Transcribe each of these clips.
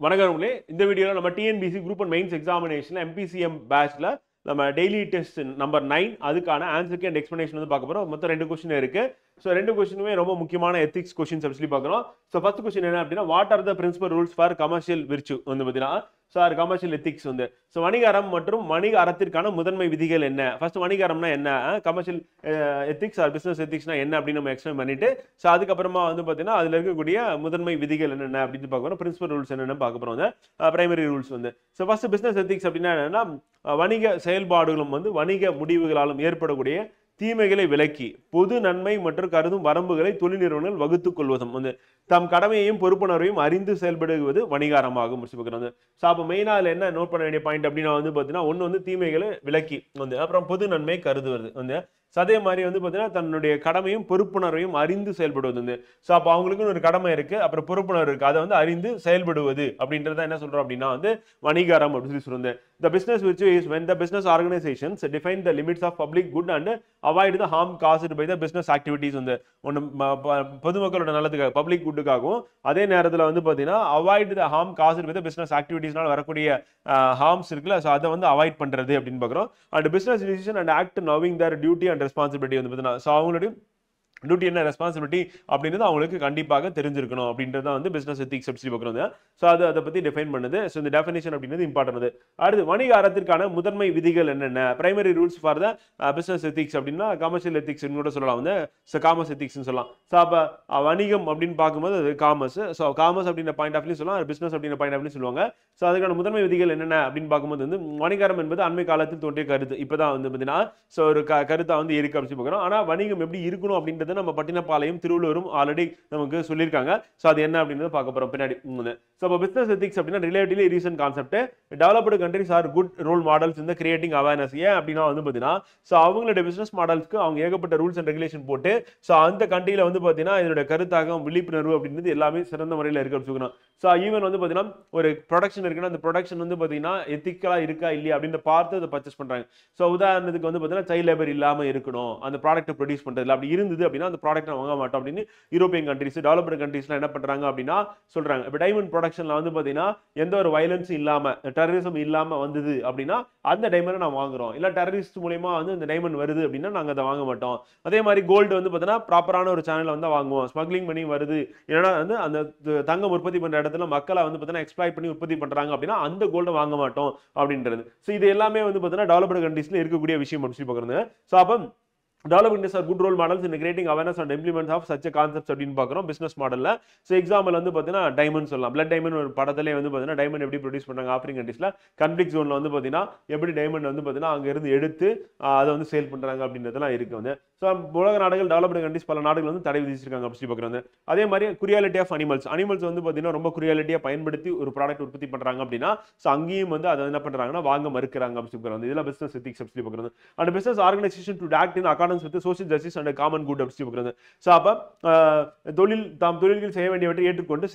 வணக்கங்களே, இந்த வீடியோல நம்ம TNPSC group and mains examination எம்பிசிஎம் பேட்ச்ல நம்ம டெய்லி டெஸ்ட் நம்பர் 9 அதுக்கான ஆன்சர் அண்ட் எக்ஸ்பிளனேஷன் வந்து பார்க்க போறோம். மொத்தம் 2 கொஸ்டின் இருக்கு. ஸோ 2 கொஸ்டினுமே ரொம்ப முக்கியமான எத்திக்ஸ் கொஸ்டின்ஸ் சொல்லி பார்க்குறோம். ஸோ ஃபர்ஸ்ட் கொஸ்டின் என்ன அப்படின்னா, what are the principal rules for commercial virtue வந்து பார்த்தீங்கன்னா சார் கமர்ஷியல் எத்திக்ஸ் வந்து ஸோ வணிக அறம் மற்றும் வணிக அறத்திற்கான முதன்மை விதிகள் என்ன. ஃபர்ஸ்ட் வணிக அறம்னா என்ன, கமர்ஷியல் எத்திக்ஸ் ஆர் பிசினஸ் எத்திக்ஸ்னா என்ன அப்படின்னு நம்ம எக்ஸ்பிளைன் பண்ணிட்டு ஸோ அதுக்கப்புறமா வந்து பார்த்தீங்கன்னா அதில் இருக்கக்கூடிய முதன்மை விதிகள் என்னென்ன அப்படின்னு பார்க்க போறோம். பிரின்சிபல் ரூல்ஸ் என்னென்னு பார்க்க போறோம். பிரைமரி ரூல்ஸ் வந்து ஸோ ஃபர்ஸ்ட் பிசினஸ் எத்திக்ஸ் அப்படின்னா என்னன்னா, வணிக செயல்பாடுகளும் வந்து வணிக முடிவுகளாலும் ஏற்படக்கூடிய தீமைகளை விலக்கி பொது நன்மை மற்றும் கருதும் வரம்புகளை தொழில் நிறுவனங்கள் வகுத்துக் கொள்வதும் வந்து தம் கடமையையும் பொறுப்புணர்வையும் அறிந்து செயல்படுவது வணிகாரமாகும் முடிச்சுக்கிறது. ஸோ அப்போ மெயினாக அதில் என்ன நோட் பண்ண வேண்டிய பாயிண்ட் அப்படின்னா வந்து பார்த்தீங்கன்னா, ஒன்று வந்து தீமைகளை விலக்கி வந்து அப்புறம் பொது நன்மை கருதுவது வந்து அதே மாதிரி வந்து பார்த்தீங்கன்னா தன்னுடைய கடமையும் பொறுப்புணர்வையும் அறிந்து செயல்படுவது வந்து ஸோ அப்போ அவங்களுக்குன்னு ஒரு கடமை இருக்கு, அப்புறம் பொறுப்புணர்வு இருக்கு, அதை வந்து அறிந்து செயல்படுவது அப்படின்றத என்ன சொல்றோம் அப்படின்னா வந்து வணிகாரம் அப்படின்னு சொல்லுது. The business which is when the business organizations define the limits of public good and avoid the harm caused by the business activities வந்து ஒன்று பொதுமக்களோட நல்லதுக்காக பப்ளிக் குட்டுக்காகவும் அதே நேரத்தில் வந்து பார்த்தீங்கன்னா avoid the harm caused by the business ஆக்டிவிட்டிஸ்னால வரக்கூடிய harms இருக்குல்ல, ஸோ அதை வந்து அவாய்ட் பண்றது அப்படின்னு பார்க்குறோம். And business decision and act knowing their duty and responsibility வந்து பார்த்தீங்கன்னா ஸோ அவங்களுடைய டியூட்டி என்ன ரெஸ்பான்சிபிலிட்டி அப்படின்றது அவங்களுக்கு கண்டிப்பாக தெரிஞ்சிருக்கணும் அப்படின்றது வந்து பிசினஸ் எத்திக்ஸ் எப்படி பார்க்குறது. ஸோ அதை பற்றி டிஃபைன் பண்ணுது. ஸோ இந்த டெஃபினேஷன் அப்படின்றது இம்பார்ட்டன்ட். அடுத்து வணிக அறத்திற்கான முதன்மை விதிகள் என்னென்ன, primary rules for the business ethics அப்படின்னா கமர்ஷியல் எத்திக்ஸ் கூட சொல்லலாம் வந்து ஸோ காமர்ஸ் எத்திக்ஸ்னு சொல்லலாம். ஸோ அப்போ வணிகம் அப்படின்னு பார்க்கும்போது அது காமர்ஸ். ஸோ காமர்ஸ் அப்படின்ற பாயிண்ட் ஆஃப் வியூ சொல்லலாம், பிசினஸ் அப்படின்ற பாயிண்ட் ஆஃப் வியூ சொல்லுவாங்க. ஸோ அதுக்கான முதன்மை விதிகள் என்னென்ன அப்படின்னு பார்க்கும்போது வந்து வணிகரம் என்பது அண்மை காலத்தில் தோன்றிய கருத்து. இப்போதான் வந்து பார்த்தீங்கன்னா ஸோ ஒரு கருத்தாக வந்து இருக்கு அப்படின்னு பார்க்குறோம். ஆனால் வணிகம் எப்படி இருக்கணும் அப்படின்றது நம்ம பட்டினப்பாளையம் திருவள்ளூரும் ஆல்ரெடி நமக்கு சொல்லியிருக்காங்க. ஸோ அது என்ன அப்படின்றத பார்க்க போறோம் பின்னாடி. ஸோ இப்போ பிசினஸ் எத்திக்ஸ் அப்படின்னா relatively recent concept. Developed countries are good role models இந்த கிரியேட்டிங் அவேர்னஸ். ஏன் அப்படின்னா வந்து பார்த்தீங்கன்னா ஸோ அவங்களுடைய பிசினஸ் மாடல்ஸ்க்கு அவங்க ஏகப்பட்ட ரூல்ஸ் அண்ட் ரெகுலேஷன் போட்டு ஸோ அந்த கண்ட்ரியில் வந்து பார்த்தீங்கன்னா இதோட கருத்தாக விழிப்புணர்வு அப்படின்றது எல்லாமே சிறந்த முறையில் இருக்கு அப்படின்னு சொல்லணும். ஸோ ஈவன் வந்து பார்த்தீங்கன்னா ஒரு ப்ரொடக்ஷன் இருக்குன்னா அந்த ப்ரொடக்ஷன் வந்து பார்த்தீங்கன்னா எத்திக்கலா இருக்கா இல்லையா அப்படின்னு பார்த்து அதை பர்ச்சேஸ் பண்றாங்க. ஸோ உதாரணத்துக்கு வந்து பார்த்தீங்கன்னா சைல்ட் லேபர் இல்லாமல் இருக்கணும் அந்த ப்ராடக்ட்டை ப்ரொடியூஸ் பண்றதுல. அப்படி இருந்தது அப்படின்னா அந்த ப்ராடக்ட் வாங்க மாட்டோம் அப்படின்னு யூரோப்பியன் கண்ட்ரிஸ் டெவலப்டு கண்ட்ரீஸ்ல என்ன பண்றாங்க அப்படின்னா சொல்றாங்க. இப்போ டைமண்ட் ப்ரொடக்ஷன்ல வந்து பாத்தீங்கன்னா எந்த ஒரு வயலன்ஸ் இல்லாம டெரரிசம் இல்லாம வந்தது அப்படின்னா அந்த டைமண்டை நான் வாங்குறோம். இல்ல டெரரிஸ்ட் மூலமா வந்து இந்த டைமண்ட் வருது அப்படின்னா நாங்க அதை வாங்க மாட்டோம். அதே மாதிரி கோல்டு வந்து பாத்தீங்கன்னா ப்ராப்பரான ஒரு சேனல்ல வந்து வாங்குவோம். ஸ்மக்லிங் பண்ணி வருது ஏன்னா வந்து அந்த தங்கம் உற்பத்தி பண்ற இடத்துல மக்களை வந்து பாத்தீங்கன்னா எக்ஸ்ப்ளாய்ட் பண்ணி உற்பத்தி பண்றாங்க அப்படின்னா அந்த கோல்டை வாங்க மாட்டோம் அப்படின்றது. ஸோ இது எல்லாமே வந்து பாத்தீங்கன்னா டெவலப்டு கண்ட்ரீஸ்ல இருக்கக்கூடிய விஷயம் அப்படின்னு பாக்குறது. ஸோ அப்போ developing these are good role models in creating awareness and implement of such a concepts அப்படின்னு பார்க்குறோம் பிசினஸ் மாடல்ல. ஸோ எக்ஸாம்பிள் வந்து பார்த்தீங்கன்னா டைமண்ட் சொல்லலாம். பிளட் டைமண்ட் ஒரு படத்திலே வந்து பார்த்தீங்கன்னா டைமண்ட் எப்படி ப்ரொடியூஸ் பண்ணாங்க ஆப்பிரிக்கன் கண்ட்ரீஸ்ல கான்ஃப்ளிக்ட் ஜோன்ல வந்து பார்த்தீங்கன்னா எப்படி டைமண்ட் வந்து பார்த்தீங்கன்னா அங்க இருந்து எடுத்து அதை வந்து சேல் பண்றாங்க அப்படின்றதெல்லாம் இருக்கு வந்து. ஸோ உலக நாடுகள் டெவலப்டு கண்ட்ரீஸ் பல நாடுகள் வந்து தடை விதிச்சிருக்காங்க அப்படி பார்க்குறாங்க. அதே மாதிரி குரியாலிட்டி ஆஃப் அனிமல்ஸ் வந்து பார்த்தீங்கன்னா ரொம்ப குரியாலிட்டியா பயன்படுத்தி ஒரு ப்ராடக்ட் உற்பத்தி பண்றாங்க அப்படின்னா ஸோ அங்கேயும் வந்து அதை என்ன பண்றாங்கன்னா வாங்க மறுக்கிறாங்க அப்படி பார்க்குறாங்க. இதெல்லாம் பிசினஸ் எத்திக்ஸ் அப்படி பார்க்குறாங்க. And business organisation to act in accordance with social justice and common good அப்படி பார்க்குறது. ஸோ அப்போ தொழில்கள் செய்ய வேண்டியவற்றை ஏற்றுக்கொண்டு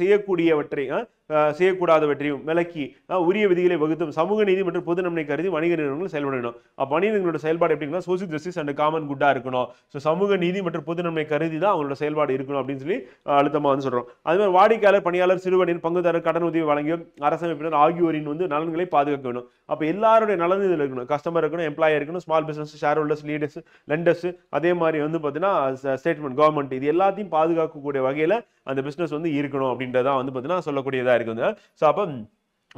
செய்யக்கூடாதவற்றையும் விலக்கி உரிய விதிகளை வகுத்தும் சமூக நீதி மற்றும் பொது நன்மை கருதி வணிக நிறுவனங்கள் செயல்படணும். அப்போ வணிக நிறுவனங்களோட செயல்பாடு எப்படின்னா சோஷியல் ஜஸ்டிஸ் அண்ட் காமன் குட்டா இருக்கணும். ஸோ சமூக நீதி மற்றும் பொது நன்மை கருதி தான் அவங்களோட செயல்பாடு இருக்கணும் அப்படின்னு சொல்லி அழுத்தமாக வந்து சொல்றோம். அதே மாதிரி வாடிக்கையாளர், பணியாளர், சிறுவனின் பங்குதாரர், கடன் உதவி வழங்கியும் அரசமைப்பினர் ஆகியோரின் வந்து நலன்களை பாதுகாக்க வேணும். அப்போ எல்லாருடைய நலன் இதில் இருக்கணும். கஸ்டமர் இருக்கணும், எம்ப்ளாயர் இருக்கணும், small business, share holders, leaders, lenders, அதே மாதிரி வந்து பார்த்தீங்கன்னா ஸ்டேட்மெண்ட் கவர்மெண்ட் இது எல்லாத்தையும் பாதுகாக்கக்கூடிய வகையில் அந்த பிசினஸ் வந்து இருக்கணும் அப்படின்றதான் வந்து பார்த்தீங்கன்னா சொல்லக்கூடியதா இருக்குது. ஸோ அப்போ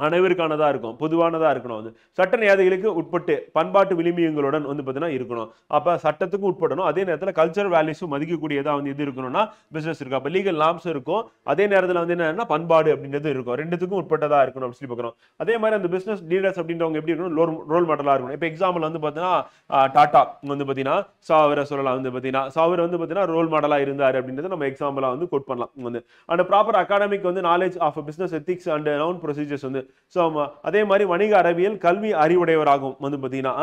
அனைவருக்கானதா இருக்கும், பொதுவானதா இருக்கணும். வந்து சட்ட நியாயங்களுக்கு உட்பட்டு பண்பாட்டு விளிம்பியங்களுடன் வந்து பார்த்தீங்கன்னா இருக்கணும். அப்ப சட்டத்துக்கும் உட்படணும், அதே நேரத்தில் கல்ச்சரல் வேல்யூஸும் மதிக்கக்கூடியதா வந்து இது இருக்கணும்னா பிசினஸ் இருக்கும். அப்ப லீகல் நார்ம்ஸ் இருக்கும், அதே நேரத்தில் வந்து என்னன்னா பண்பாடு அப்படின்றது இருக்கும். ரெண்டுத்துக்கும் உட்பட்டதா இருக்கணும் அப்படின்னு சொல்லி பார்க்கணும். அதே மாதிரி அந்த பிசினஸ் லீடர்ஸ் அப்படின்றவங்க எப்படி இருக்கணும், ரோல் மாடலா இருக்கணும். இப்போ எக்ஸாம்பிள் வந்து பார்த்தீங்கன்னா டாடா வந்து பார்த்தீங்கன்னா அவரை சொல்லலாம். வந்து பார்த்தீங்கன்னா அவர் வந்து பார்த்தீங்கன்னா ரோல் மாடலா இருந்தார் அப்படின்றத நம்ம எக்ஸாம்பிளா வந்து கோட் பண்ணலாம். வந்து அந்த ப்ராப்பர் அகாடமிக் வந்து knowledge of business ethics and known procedures வந்து. ஸோ அதே மாதிரி வணிக அறிவியல் கல்வி அறிவுடையவராகும் வந்து பார்த்தீங்கன்னா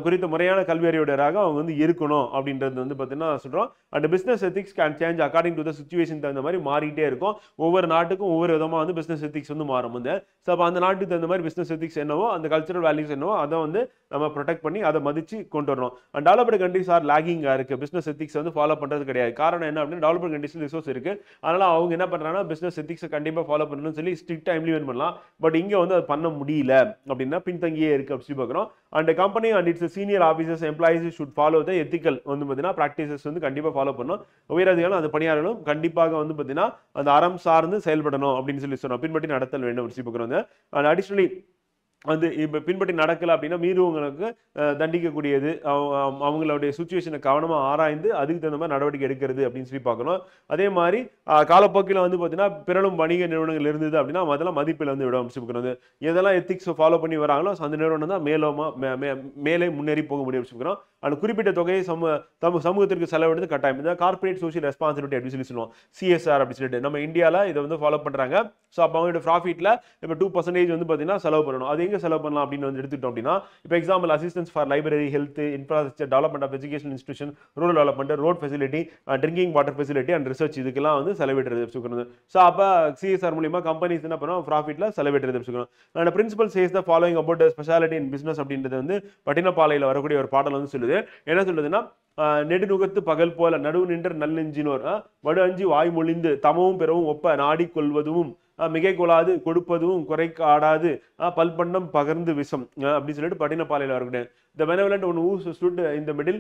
குறித்த முறையான கல்வி அறிவுடையராக அவங்க வந்து இருக்கணும் அப்படின்றது வந்து பார்த்தீங்கன்னா சொல்கிறோம். And business ethics can change according to the situation தகுந்த மாதிரி மாறிட்டே இருக்கும். ஒவ்வொரு நாட்டுக்கும் ஒவ்வொரு விதமாக வந்து பிஸ்னஸ் எத்திக்ஸ் வந்து மாறும் வந்து. ஸோ அப்போ அந்த நாட்டுக்கு தகுந்த மாதிரி பிஸ்னஸ் எத்திக்ஸ் என்னவோ அந்த கல்ச்சரல் வேல்யூஸ் என்னவோ அதை வந்து நம்ம ப்ரொடெக்ட் பண்ணி அதை மதிச்சு கொண்டு வரணும். அண்ட் டெவலப்டு கண்ட்ரிஸ் ஆர் லாகிங்காக இருக்குது, பிஸ்னஸ் எத்திக்ஸ் வந்து ஃபாலோ பண்ணுறது கிடையாது. காரணம் என்ன அப்படின்னா டெவலப்டு கண்ட்ரிஸில் ரிசோர்ஸ் இருக்குது, அதனால் அவங்க என்ன பண்ணுறாங்கன்னா பிஸ்னஸ் எத்திக்ஸை கண்டிப்பாக ஃபாலோ பண்ணணும்னு சொல்லி ஸ்ட்ரிக்டாக இம்ப்ளிமெண்ட் பண்ணலாம். பட் இங்கே வந்து அது பண்ண முடியல அப்படின்னா பின்தங்கியே இருக்குது அப்படி பார்க்குறோம். And company and it's senior officers employees should follow the ethical வந்து பார்த்தீங்கன்னா ப்ராக்டிசஸ் வந்து கண்டிப்பாக ஃபாலோ பண்ணணும். உயரதிகாரம் அந்த பணியாளர்களும் கண்டிப்பாக வந்து பார்த்தீங்கன்னா அந்த அறம் சார்ந்து செயல்படணும் அப்படின்னு சொல்லி சொன்னோம். பின்பற்றி நடத்தல் வேண்டும் அப்படி பார்க்குறோம். அண்ட் அடிஷ்னலி வந்து இப்போ பின்பற்றி நடக்கலை அப்படின்னா மீறுவங்களுக்கு தண்டிக்கக்கூடியது, அவங்களுடைய சுச்சுவேஷனை கவனமாக ஆராய்ந்து அதுக்கு தகுந்த மாதிரி நடவடிக்கை எடுக்கிறது அப்படின்னு சொல்லி பார்க்கணும். அதே மாதிரி காலப்போக்கில் வந்து பார்த்தீங்கன்னா பிறலும் வணிக நிறுவனங்கள் இருந்தது அப்படின்னா அதெல்லாம் மதிப்பில் வந்து விட அமைச்சுக்கணும். எதெல்லாம் எத்திக்ஸ் ஃபாலோ பண்ணி வராங்களோ அந்த நிறுவனம் தான் மேலே முன்னேறி போக முடியும் அமைச்சுக்கிறோம். அந்த குறிப்பிட்ட தொகையை சமூகத்திற்கு செலவிடுறது கட்டாயம். இந்த கார்பரேட் சோஷியல் ரெஸ்பான்சிபிலிட்டி அப்படின்னு சொல்லி சொல்லுவோம், சிஎஸ்ஆர் அப்படின்னு சொல்லிட்டு நம்ம இந்தியாவில் இதை வந்து ஃபாலோ பண்ணுறாங்க. ஸோ அப்போ அவங்களோட ப்ராஃபிட்டில் இப்போ 2% வந்து பார்த்தீங்கன்னா செலவு பண்ணணும். அது எங்கே செலவு பண்ணலாம் அப்படின்னு வந்து எடுத்துட்டோம் அப்படின்னா இப்போ example assistance for library, health, infrastructure, development of education institution, rural development, road facility, drinking water facility and research இதுக்கெல்லாம் வந்து செலவிடுறது வச்சுக்கணும். ஸோ அப்போ சிஎஸ்ஆர் மூலியமாக கம்பெனிஸ் என்ன பண்ணுவோம் ப்ராஃபிட்டில் செலவிடுறது வச்சுக்கணும். And principle says the following about speciality in business அப்படின்றது வந்து பட்டினப்பாலையில் வரக்கூடிய ஒரு பாடல் வந்து சொல்லுது. என்ன சொல்லுதுன்னா நெடுநுகத்து பகல் போல நடுவு நின்ற நல்லெஞ்சினோர் வடு அஞ்சி வாய் மொழிந்து தமவும் பிறவும் ஒப்ப நாடிக்கொள்வதும் மிகை கொள்ளாது கொடுப்பதும் குறைக்காடாது பல்பண்டம் பகர்ந்து விஷம் அப்படின்னு சொல்லிட்டு பட்டினப்பாலையில் வரக்கூடிய the benevolent one who stood in the middle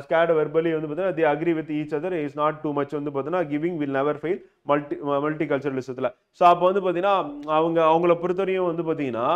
scared verbally வந்து பார்த்தீங்கன்னா they agree with each other is not too much வந்து பார்த்தீங்கன்னா giving will never fail மல்டிகல்ச்சரலிசத்தில். ஸோ அப்போ வந்து பார்த்தீங்கன்னா அவங்கள பொறுத்தவரையும் வந்து பார்த்தீங்கன்னா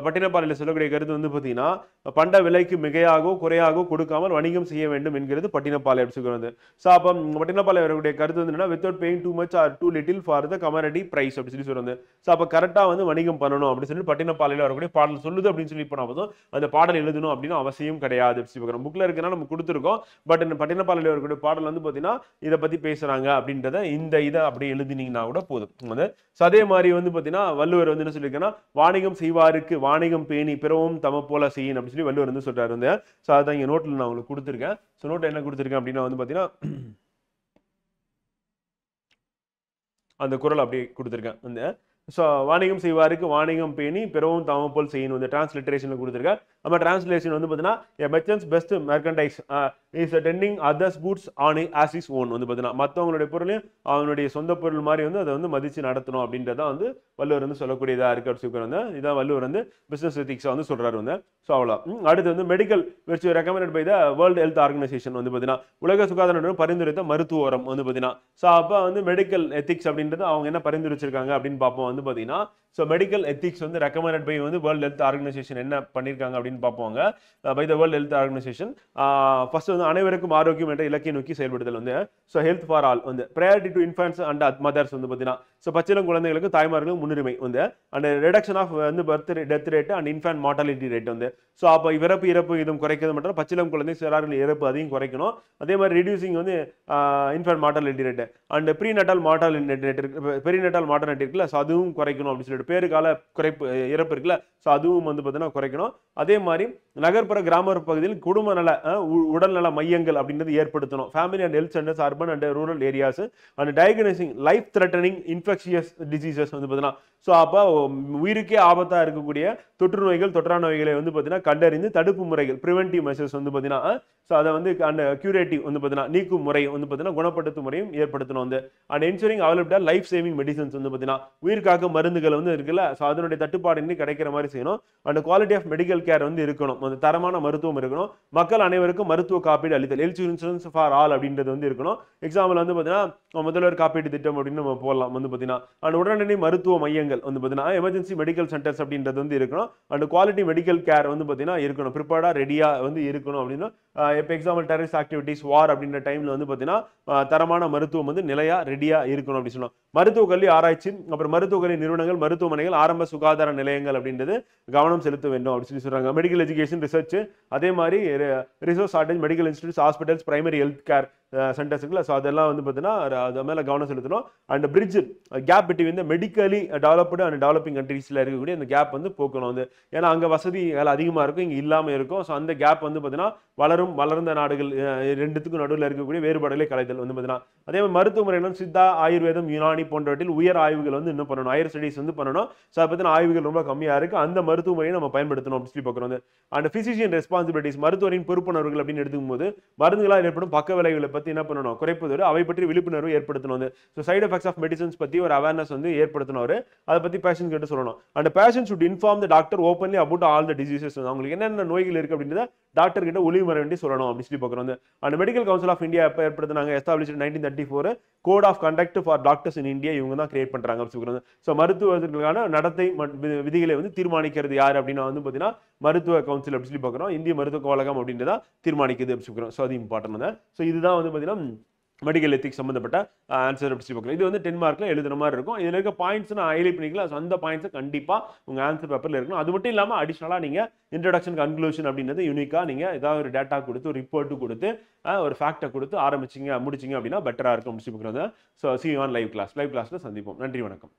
பட்டினப்பாலையில் சொல்லக்கூடிய கருத்து வந்து பார்த்தீங்கன்னா பண்ட விலைக்கு மிகையாகவோ குறையாகவோ கொடுக்காமல் வணிகம் செய்ய வேண்டும் என்கிறது பட்டினப்பாலை அப்படி சொல்கிறது. ஸோ அப்போ பட்டினப்பாலை வரக்கூடிய கருத்து வந்து என்னன்னா without paying too much or too little for the commodity price அப்படி சொல்லி சொல்றது. ஸோ அப்போ கரெக்டாக வந்து வணிகம் பண்ணணும் அப்படின்னு சொல்லி பட்டினப்பாலையில் வரக்கூடிய பாடல் சொல்லுது அப்படின்னு சொல்லி இப்போ நான் அந்த பாடல் எழுதணும் அப்படின்னு அவசியம் கிடையாது. புக்ல இருக்குன்னா நம்ம கொடுத்துருக்கோம். பட் இந்த பட்டினப்பாலையில் வரக்கூடிய பாடல் வந்து பார்த்தீங்கன்னா இதை பத்தி பேசுறாங்க அப்படின்றத இந்த இதை அப்படியே எழுதினீங்கன்னா கூட போதும். அதே மாதிரி வந்து பார்த்தீங்கன்னா வள்ளுவர் வந்து என்ன சொல்லியிருக்கேன்னா வாணிகம் செய்வாருக்கு வாணிகம் பேணி பிறவும் தம போல செய்யும் அப்படின்னு சொல்லி வள்ளுவர் வந்து சொல்றாரு வந்து. ஸோ அதான் இங்கே நோட்டில் நான் உங்களுக்கு கொடுத்துருக்கேன். ஸோ நோட்டில் என்ன கொடுத்துருக்கேன் அப்படின்னா வந்து பார்த்தீங்கன்னா அந்த குறள் அப்படியே கொடுத்துருக்கேன் வந்து. ஸோ வாணிகம் செய்வாருக்கு வாணிகம் பேணி பிறவும் தம போல் செய்யணும் வந்து டிரான்ஸ்லிட்டரேஷனில் கொடுத்துருக்கேன். நம்ம டிரான்ஸ்லேஷன் வந்து பார்த்தீங்கன்னா merchants best merchandise is tending others goods on as his own வந்து பார்த்தீங்கன்னா மற்றவங்களுடைய பொருளையும் அவனுடைய சொந்த பொருள் மாதிரி வந்து அதை வந்து மதித்து நடத்தணும் அப்படின்றதான் வந்து வள்ளுவர் வந்து சொல்லக்கூடியதாக இருக்கு அப்படின்னு வந்து இதான் வள்ளுவர் வந்து பிஸ்னஸ் எத்திக்ஸாக வந்து சொல்கிறாரு வந்து. ஸோ அவ்வளோ. அடுத்து வந்து medical which recommended by the world health organization வந்து பார்த்தீங்கன்னா உலக சுகாதார நிறுவனம் பரிந்துரைத்த மருத்துவ உரம் வந்து பார்த்தீங்கன்னா. ஸோ அப்போ வந்து மெடிக்கல் எத்திக்ஸ் அப்படின்றது அவங்க என்ன பரிந்துரைச்சிருக்காங்க அப்படின்னு பார்ப்போம் வந்து பார்த்தீங்கன்னா. ஸோ மெடிக்கல் எத்திக்ஸ் வந்து ரெக்கமெண்டட் பை வந்து வேர்ல்டு ஹெல்த் ஆர்கனைசேஷன் என்ன பண்ணியிருக்காங்க அப்படின்னு பார்ப்போங்க. By the world health organisation first வந்து அனைவருக்கும் ஆரோக்கியம் என்ற இலக்கை நோக்கி செயல்படுதல் வந்து. ஸோ ஹெல்த் ஃபார் ஆல் வந்து priority to infants and mothers வந்து பார்த்தீங்கன்னா. ஸோ பச்சிளம் குழந்தைகளுக்கு தாய்மார்களுக்கு முன்னுரிமை வந்து. அண்ட் ரிடக்ஷன் ஆஃப் வந்து death rate and infant mortality rate வந்து. ஸோ அப்போ இறப்பு இதுவும் குறைக்கிறது மட்டும் பச்சிளம் குழந்தை சிறார்கள் இறப்பு அதையும் குறைக்கணும். அதே மாதிரி ரிடியூசிங் வந்து infant mortality rate and prenatal mortality rate இருக்கு, பெரிநட்டால் மார்டாலிட்டி இருக்குல்ல, ஸோ அதுவும் குறைக்கணும் அப்படின்னு சொல்லிட்டு பேறுகால குறைப்பு இறப்பு இருக்குல்ல, ஸோ அதுவும் வந்து பார்த்தீங்கன்னா குறைக்கணும். அதே மாதிரி நகர்ப்புற கிராமப்புற பகுதியில் குடும்ப நல உடல்நல மையங்கள் அப்படின்றது ஏற்படுத்தணும். Family and health centres urban and rural areas and diagnosing life threatening infectious diseases வந்து பார்த்தீங்கன்னா. ஸோ அப்போ உயிருக்கே ஆபத்தாக இருக்கக்கூடிய தொற்று நோய்கள் தொற்றா நோய்களை வந்து பார்த்தீங்கன்னா கண்டறிந்து தடுப்பு முறைகள் ப்ரிவென்டிவ் மெஷர்ஸ் வந்து பார்த்தீங்கன்னா ஸோ அதை வந்து அந்த கியூரேட்டிவ் வந்து பார்த்தீங்கன்னா நீக்கும் முறை வந்து பார்த்தீங்கன்னா குணப்படுத்தும் முறையும் ஏற்படுத்தணும் வந்து. And ensuring availability life saving medicines வந்து பார்த்தீங்கன்னா உயிர்காக்கும் மருந்துகள் வந்து இருக்குல்ல, ஸோ அதனுடைய தட்டுப்பாடு கிடைக்கிற மாதிரி செய்யணும். And quality of medical care வந்து இருக்கணும், அந்த தரமான மருத்துவம் இருக்கணும். மக்கள் அனைவருக்கும் மருத்துவ காப்பீடு அளித்தல் ஹெல்த் இன்சூரன்ஸ் ஃபார் ஆல் அப்படின்றது வந்து இருக்கணும். எக்ஸாம்பிள் வந்து பார்த்தீங்கன்னா முதல்வர் காப்பீடு திட்டம் அப்படின்னு நம்ம போடலாம் வந்து பார்த்தீங்கன்னா. அண்ட் உடனடி மருத்துவ மையங்கள் வந்து பார்த்தீங்கன்னா எமர்ஜென்சி மெடிக்கல் சென்டர்ஸ் அப்படின்றது வந்து இருக்கணும். அண்ட் குவாலிட்டி மெடிக்கல் கேர் வந்து பார்த்தீங்கன்னா இருக்கணும், ப்ரிப்பேர்டாக ரெடியாக வந்து இருக்கணும் அப்படின்னு. இப்போ எக்ஸாம்பிள் டெரரிஸ்ட் ஆக்டிவிட்டிஸ் வார் அப்படின்ற டைமில் வந்து பார்த்தீங்கன்னா தரமான மருத்துவம் வந்து நிலையாக ரெடியாக இருக்கணும் அப்படின்னு சொல்லணும். மருத்துவ கல்வி ஆராய்ச்சி அப்புறம் மருத்துவ கல்வி நிறுவனங்கள் மருத்துவமனைகள் ஆரம்ப சுகாதார நிலையங்கள் அப்படின்றது கவனம் செலுத்த வேண்டும் அப்படின்னு சொல்றாங்க. மெடிக்கல் எஜுகேஷன் ரிசர்ச் அதே மாதிரி resource shortage medical institutes hospitals primary health care centres இருக்குல்ல, ஸோ அதெல்லாம் வந்து பார்த்தீங்கன்னா அது மேலே கவனம் செலுத்தணும். And bridge gap between medically developed and developing கண்ட்ரீஸில் இருக்கக்கூடிய அந்த கேப் வந்து போக்கணும் வந்து. ஏன்னா அங்கே வசதிகள் அதிகமாக இருக்கும், இங்கே இல்லாமல் இருக்கும். ஸோ அந்த கேப் வந்து பார்த்தீங்கன்னா வளர்ந்த நாடுகள் ரெண்டுத்துக்கும் நடுவில் இருக்கக்கூடிய வேறுபாடுகளை கலைதல் வந்து பார்த்தீங்கன்னா. அதே மாதிரி மருத்துவ முறையிலும் சித்தா, ஆயுர்வேதம், யுனானி போன்றவற்றில் உயர் ஆய்வுகள் வந்து இன்னும் பண்ணணும், ஹையர் ஸ்டடிஸ் வந்து பண்ணணும். ஸோ அதை பற்றின ஆய்வுகள் ரொம்ப கம்மியாக இருக்குது. அந்த மருத்துவ முறையை நம்ம பயன்படுத்தணும் அப்படின்னு சொல்லி பார்க்குறோம். அண்ட் பிசிஷியன் ரெஸ்பான்சிபிலிட்டிஸ், மருத்துவரின் பொறுப்புணர்வுகள் அப்படின்னு எடுத்துக்கும் போது மருந்துகளால் ஏற்படும் பக்க விளைவுகளை பற்றி என்ன பண்ணணும், குறைப்பதோடு அவை பற்றி விழிப்புணர்வு ஏற்படுத்தணும். So side effects of medicines பற்றி ஒரு அவேர்னஸ் வந்து ஏற்படுத்தணும். அதை பற்றி பேஷண்ட் கிட்ட சொல்லணும். And patient should inform the doctor openly about all the diseases. அவங்களுக்கு என்னென்ன நோய்கள் இருக்கு அப்படின்றத டாக்டர் கிட்ட ஒளிமற வேண்டி சொல்லணும் அப்படின்னு சொல்லி பார்க்குறோம். And medical council of India எப்போ ஏற்படுத்தினாங்க, establish 1934. Code of conduct for doctors in India இவங்க தான் கிரியேட் பண்றாங்க அப்படின்னு சொல்றாங்க. ஸோ மருத்துவர்களுக்கான நடத்தை விதிகளை வந்து தீர்மானிக்கிறது யார் அப்படின்னா வந்து பார்த்தீங்கன்னா மருத்துவ கவுன்சில் அப்படின்னு சொல்லி பார்க்குறோம். இந்திய மருத்துவ கழகம் அப்படின்றத தீர்மானிக்குது அப்படின்னு சொல்றோம். ஸோ அது இம்பார்ட்டன்ட் தான். ஸோ இதுதான் வந்து பார்த்தீங்கன்னா மெடிக்கல் எத்திக்ஸ் சம்பந்தப்பட்ட ஆன்சர் அப்படி சொல்லி பார்க்கலாம். இது வந்து 10 மார்க்ல எழுதுற மாதிரி இருக்கும். இதில் இருக்க பாயிண்ட்ஸ் நான் ஹைலைட் பண்ணிக்கலாம். ஸோ அந்த பாயிண்ட்ஸ் கண்டிப்பாக உங்கள் ஆன்சர் பேப்பரில் இருக்கணும். அது மட்டும் இல்லாமல் அடிஷனலாக நீங்கள் இன்ட்ரடக்ஷன், கன்க்ளூஷன் அப்படின்றது யூனிக்காக நீங்கள் ஏதாவது ஒரு டேட்டா கொடுத்து, ஒரு ரிப்போர்ட்டு கொடுத்து, ஒரு ஃபேக்டை கொடுத்து ஆரம்பிச்சிங்க முடிச்சிங்க அப்படின்னா பெட்டராக இருக்கும் அப்படி சொல்லி பார்க்குறது. So see you on live கிளாஸில் சந்திப்போம். நன்றி, வணக்கம்.